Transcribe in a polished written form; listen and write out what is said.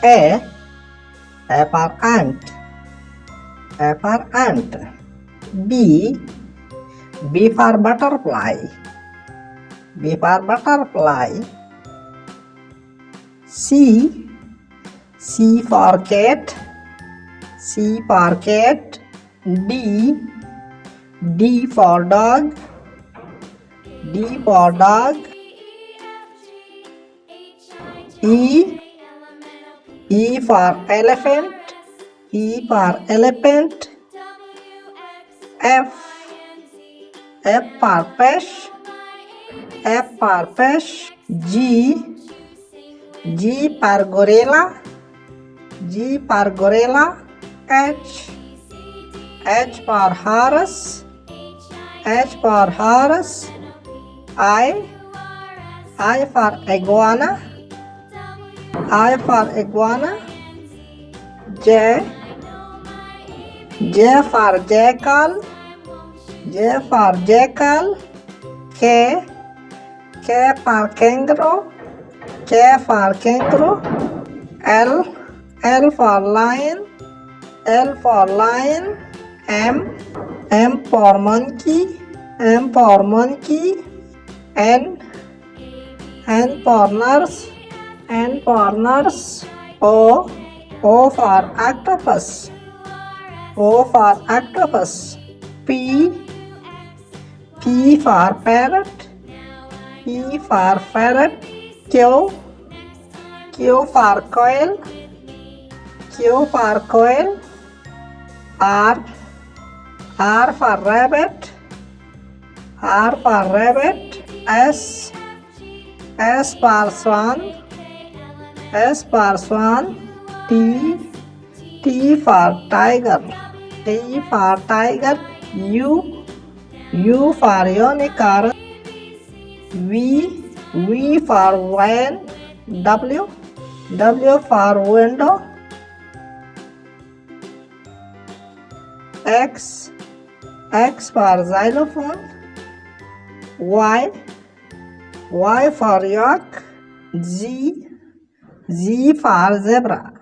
A for ant. A for ant. B for butterfly. B for butterfly. C for cat. C for cat. D for dog. D for dog. E for elephant. E for elephant. F for fish. F for fish. G for gorilla. G for gorilla. H for horse. H for horse. I for iguana. I for iguana. J for jackal. J for jackal. K for kangaroo. K for kangaroo. L for lion. L for lion. M for monkey. M for monkey. N for nurse. N for nurse. O for octopus. O for octopus. P for parrot. P for parrot. Q for quail. Q for quail. R for rabbit. R for rabbit. S for swan. S for swan. T for tiger. T for tiger. U for unicorn. V for van. W for window. X for xylophone. Y for yak. Z for zebra.